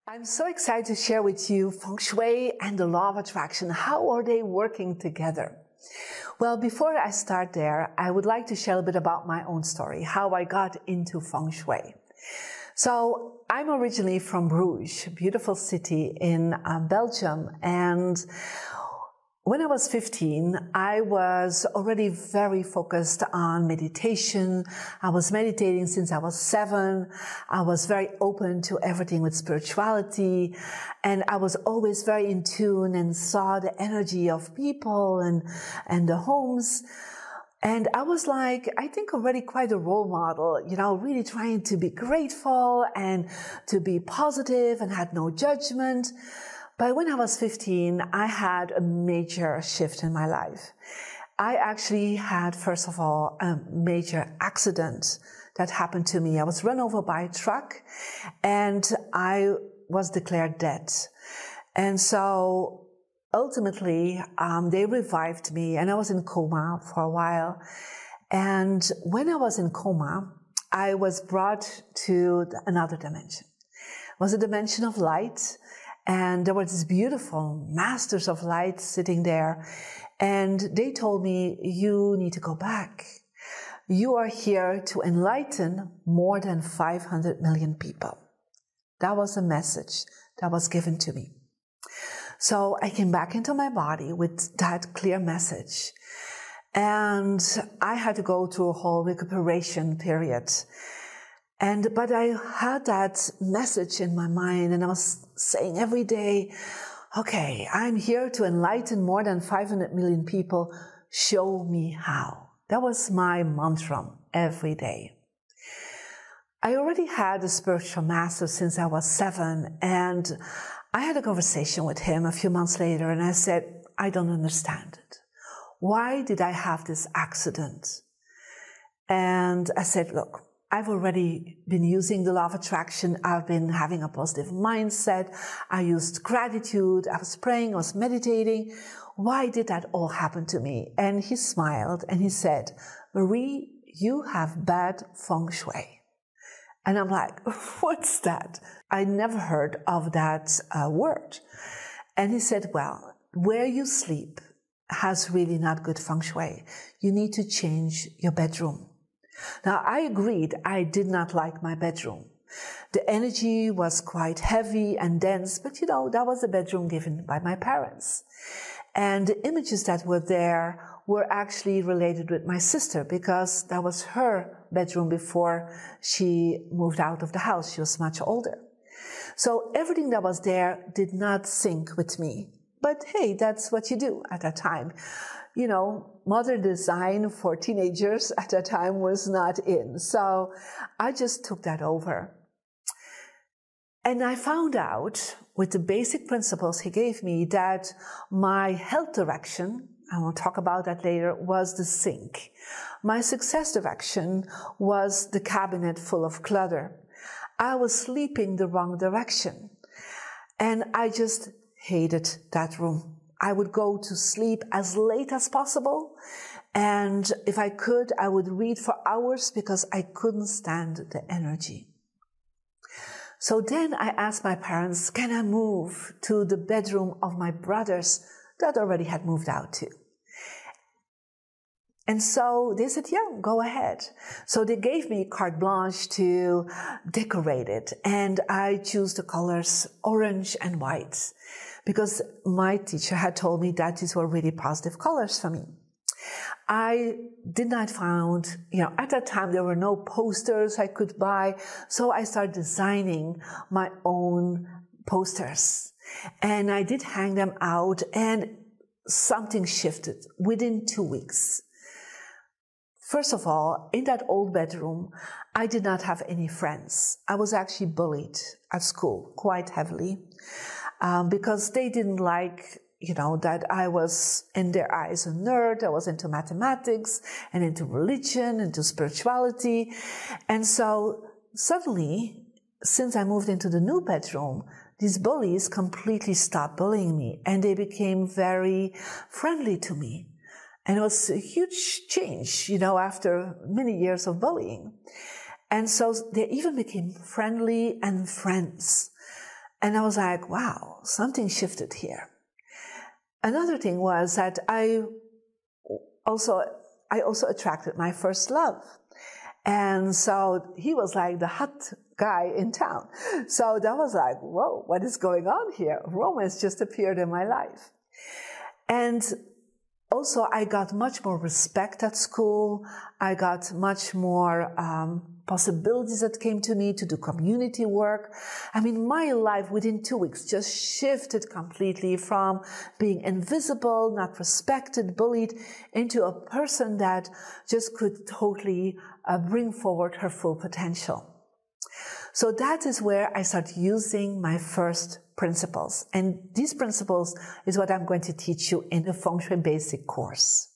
I'm so excited to share with you Feng Shui and the law of attraction. How are they working together? Well, before I start there, I would like to share a bit about my own story, how I got into Feng Shui. So I'm originally from Bruges, a beautiful city in Belgium, and when I was 15, I was already very focused on meditation. I was meditating since I was 7. I was very open to everything with spirituality. And I was always very in tune and saw the energy of people and the homes. And I was like, I think already quite a role model, really trying to be grateful and to be positive and had no judgment. But when I was 15, I had a major shift in my life. I actually had, first of all, a major accident that happened to me. I was run over by a truck and I was declared dead. And so ultimately, they revived me and I was in coma for a while. And when I was in coma, I was brought to another dimension. It was a dimension of light. And there were these beautiful masters of light sitting there. And they told me, you need to go back. You are here to enlighten more than 500 million people. That was a message that was given to me. So I came back into my body with that clear message. And I had to go through a whole recuperation period. But I had that message in my mind and I was saying every day, okay, I'm here to enlighten more than 500 million people. Show me how. That was my mantra every day. I already had a spiritual master since I was 7, and I had a conversation with him a few months later and I said, I don't understand it. Why did I have this accident? And I said, look, I've already been using the law of attraction. I've been having a positive mindset. I used gratitude. I was praying. I was meditating. Why did that all happen to me? And he smiled and he said, Marie, you have bad Feng Shui. And I'm like, what's that? I never heard of that word. And he said, well, where you sleep has really not good Feng Shui. You need to change your bedroom. Now, I agreed I did not like my bedroom. The energy was quite heavy and dense, but that was the bedroom given by my parents. And the images that were there were actually related with my sister because that was her bedroom before she moved out of the house. She was much older. So everything that was there did not sync with me. But hey, that's what you do at that time. Modern design for teenagers at that time was not in. So I just took that over. And I found out with the basic principles he gave me that my health direction, I will talk about that later, was the sink. My success direction was the cabinet full of clutter. I was sleeping the wrong direction. And I just hated that room. I would go to sleep as late as possible. And if I could, I would read for hours because I couldn't stand the energy. So then I asked my parents, can I move to the bedroom of my brothers that already had moved out to? And so they said, yeah, go ahead. So they gave me carte blanche to decorate it. And I chose the colors orange and white because my teacher had told me that these were really positive colors for me. I did not find, at that time there were no posters I could buy. So I started designing my own posters. And I did hang them out and something shifted within 2 weeks. First of all, in that old bedroom, I did not have any friends. I was actually bullied at school quite heavily because they didn't like, that I was, in their eyes, a nerd. I was into mathematics and into religion, into spirituality. And so suddenly, since I moved into the new bedroom, these bullies completely stopped bullying me and they became very friendly to me. And it was a huge change, after many years of bullying. And so they even became friendly and friends. And I was like, wow, something shifted here. Another thing was that I also attracted my first love. And so he was like the hot guy in town. So that was like, whoa, what is going on here? Romance just appeared in my life. And also I got much more respect at school. I got much more possibilities that came to me to do community work. I mean, my life within 2 weeks just shifted completely from being invisible, not respected, bullied, into a person that just could totally bring forward her full potential. So that is where I start using my first principles. And these principles is what I'm going to teach you in the Feng Shui Basic course.